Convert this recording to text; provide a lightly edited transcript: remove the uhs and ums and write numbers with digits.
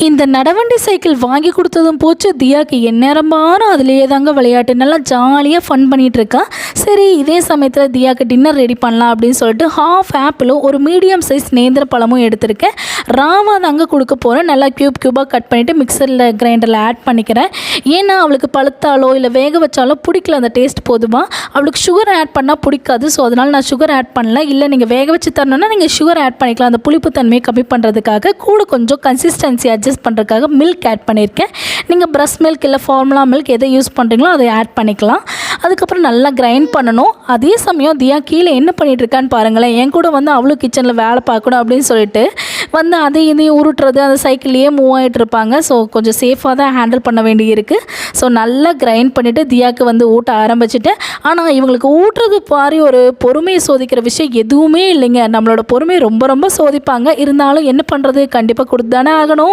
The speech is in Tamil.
இந்த நடவண்டி சைக்கிள் வாங்கி கொடுத்ததும் போச்சு. தியாக்கு எந்நேரமானும் அதுலேயே தாங்க விளையாட்டு. நல்லா ஜாலியாக ஃபன் பண்ணிகிட்டு இருக்கா. சரி, இதே சமயத்தில் தியாக்கு டின்னர் ரெடி பண்ணலாம் அப்படின்னு சொல்லிட்டு ஹாஃப் ஆப்பிளும் ஒரு மீடியம் சைஸ் நேந்திர பழமும் எடுத்திருக்கேன். ராவா தாங்க கொடுக்க போகிறேன். நல்லா க்யூபாக கட் பண்ணிவிட்டு மிக்சரில் கிரைண்டரில் ஆட் பண்ணிக்கிறேன். ஏன்னா அவளுக்கு பழுத்தாலோ இல்லை வேக வச்சாலோ பிடிக்கல அந்த டேஸ்ட். போதுமா, அவளுக்கு சுகர் ஆட் பண்ணால் பிடிக்காது. ஸோ அதனால் நான் சுகர் ஆட் பண்ணல. இல்லை நீங்கள் வேக வச்சு தரணுன்னா நீங்கள் சுகர் ஆட் பண்ணிக்கலாம். அந்த புளிப்பு தன்மையை கம்மி பண்ணுறதுக்காக கூட கொஞ்சம் கன்சிஸ்டன்சி அட்ஜஸ்ட் பண்ணுறதுக்காக மில்க் ஆட் பண்ணியிருக்கேன். நீங்கள் பிரஸ் மில்க் இல்லை ஃபார்முலா மில்க் எதை யூஸ் பண்ணுறீங்களோ அதை ஆட் பண்ணிக்கலாம். அதுக்கப்புறம் நல்லா கிரைண்ட் பண்ணணும். அதே சமயம் தியா கீழே என்ன பண்ணிகிட்ருக்கான்னு பாருங்களேன். என் கூட வந்து அவளும் கிச்சனில் வேலை பார்க்கணும் அப்படின்னு சொல்லிட்டு வந்து அதையும் இதையும் உருட்டுறது, அந்த சைக்கிள்லேயே மூவ் ஆகிட்டு இருப்பாங்க. ஸோ கொஞ்சம் சேஃபாக தான் ஹேண்டில் பண்ண வேண்டியிருக்கு. ஸோ நல்லா கிரைண்ட் பண்ணிவிட்டு தியாவுக்கு வந்து ஊட்ட ஆரம்பிச்சுட்டேன். ஆனால் இவங்களுக்கு ஊட்டுறது பாரி ஒரு பொறுமையை சோதிக்கிற விஷயம் எதுவுமே இல்லைங்க. நம்மளோட பொறுமையை ரொம்ப ரொம்ப சோதிப்பாங்க. இருந்தாலும் என்ன பண்ணுறது, கண்டிப்பாக கொடுத்து தானே ஆகணும்.